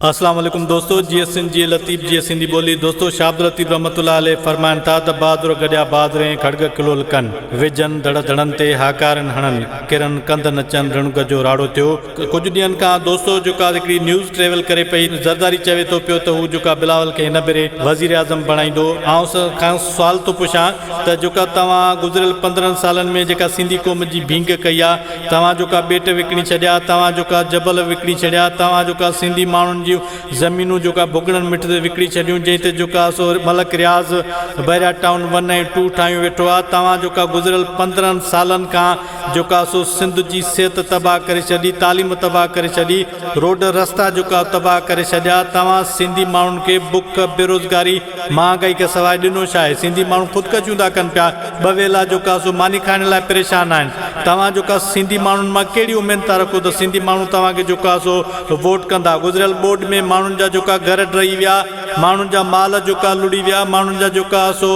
अस्सलाम वालेकुम दोस्तों, जी लतीफ़ जी सिंधी बोली। दोस्तों, शाह लतीफ़ रहमतुल्लाह अलैह फरमाइनि था त बहादुर गॾिया बहादुर खड़ग किलोल कन विजन धड़ धड़न ते हाकारन हणन किरन कंद नचन रणुग जो राड़ो थियो। कुछ ॾींहंनि खां दोस्तों जेका हिकिड़ी न्यूज़ ट्रेवल करे पई, ज़रदारी चवे तो पियो त हू जेका बिलावल खे हिन भेरे वज़ीर आज़म बणाईंदो। ऐं खां सुवाल थो पुछां त जेका तव्हां गुज़िरियल 15 सालनि में जेका सिंधी क़ौम जी भींग कई आहे, तव्हां जेका बेट विकिणी छॾिया, तव्हां जेका जबल विकिणी छॾिया, तव्हां जेका सिंधी माण्हुनि ज़मीनूं जेका भुगड़न मिट ते विकिणी छॾियूं, जंहिं ते जेका सो मलक रियाज़ बैरिया टाउन 1 ऐं 2 ठाहियूं वेठो आहे। तव्हां जेका गुज़िरियल 15 सालनि खां जेका सो सिंध जी सिहत तबाह करे छॾी, तालीम तबाह करे छॾी, रोड रस्ता जेका तबाह करे छॾिया। तव्हां सिंधी माण्हुनि खे बुख बेरोज़गारी महांगाई खे सवाइ ॾिनो छा आहे? सिंधी माण्हू ख़ुदकशियूं था कनि पिया, ॿ वेला जेका सो मानी खाइण लाइ परेशान आहिनि। तव्हां जेका सिंधी माण्हुनि मां कहिड़ी उमेद था रखो त सिंधी माण्हू तव्हांखे जेका सो वोट कंदा? गुज़िरियल बोर्ड में माण्हुनि जा जेका घर ड्रही विया, माण्हुनि जा माल जेका लुड़ी विया, माण्हुनि जा जेका सो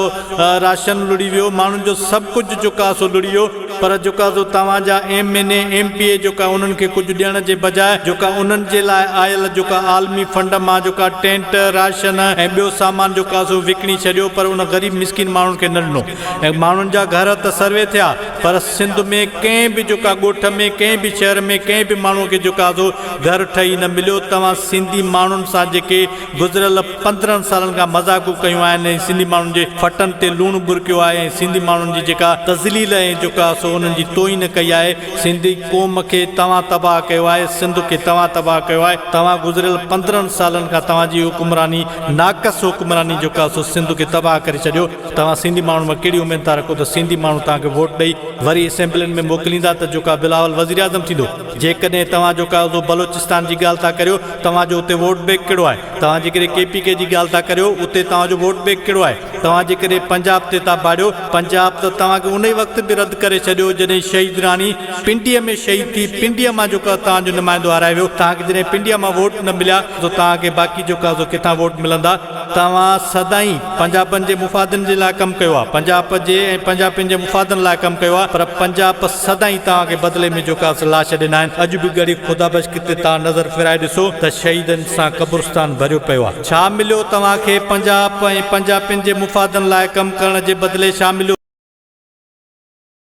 राशन लुड़ी वियो, माण्हुनि जो सभु कुझु जेका सो लुड़ी वियो। पर जेका सो तव्हांजा MNA MPA जेका उन्हनि खे कुझु ॾियण जे बजाए जेका उन्हनि जे लाइ आयल जेका आलमी फंड मां जेका टेंट राशन ऐं ॿियो सामान जेका सो विकिणी छॾियो, पर उन ग़रीब मिसकिन माण्हुनि खे न ॾिनो। ऐं माण्हुनि जा घर त सर्वे थिया, पर सिंध में कंहिं बि जेका ॻोठ में कंहिं बि शहर में कंहिं बि माण्हू खे जेका सो घर ठही न मिलियो। तव्हां सिंधी माण्हुनि सां जेके गुज़िरियल 15 सालनि खां मज़ाक़ूं कयूं आहिनि, सिंधी माण्हुनि जे फटनि ते लूणु बुरकियो आहे, सिंधी माण्हुनि जी जेका तज़लील ऐं जेका सो उन्हनि जी तोहीन कई आहे, सिंधी क़ौम खे तव्हां तबाह कयो आहे, सिंध खे तव्हां तबाह कयो आहे। तव्हां गुज़िरियल 15 सालनि खां तव्हांजी हुकुमरानी नाक़स हुकुमरानी जेका सो सिंध खे तबाह करे छॾियो। तव्हां सिंधी माण्हुनि मां कहिड़ी उमेद था रखो त सिंधी माण्हू तव्हांखे वोट ॾेई वरी असेंबलियुनि में मोकिलींदा त जेका बिलावल वज़ीर आज़म थींदो? जेकॾहिं तव्हां जेका बलोचिस्तान जी ॻाल्हि था करियो, तव्हांजो उते वोट बैंक कहिड़ो आहे? तव्हां जेकॾहिं KPK जी ॻाल्हि था करियो, उते तव्हांजो वोट बैंक कहिड़ो आहे? तव्हां जेकॾहिं पंजाब ते था भाड़ियो, पंजाब त तव्हांखे उन ई वक़्तु बि रद्द करे छॾियो जॾहिं शहीद रानी पिंडीअ में शहीद थी। पिंडीअ मां जेका तव्हांजो नुमाइंदो हाराए वियो। तव्हांखे जॾहिं पिंडीअ मां वोट न मिलिया त तव्हांखे बाक़ी जेका सो किथां वोट मिलंदा? तव्हां सदाईं पंजाबनि जे मुफ़ादनि जे लाइ कमु कयो आहे, पंजाब जे ऐं पंजाबियुनि जे मुफ़ादनि लाइ कमु कयो आहे, पर पंजाब सदाईं तव्हांखे बदिले में जेका सो लाश ॾिना आहिनि। अॼु बि ग़रीब ख़ुदा किथे तव्हां नज़र फिराए ॾिसो त शहीदनि सां क़ब्रिस्तान भरियो पियो आहे। छा मिलियो तव्हांखे पंजाब ऐं पंजाबियुनि जे मुफ़ादनि लाइ कमु करण जे बदिले? छा मिलियो?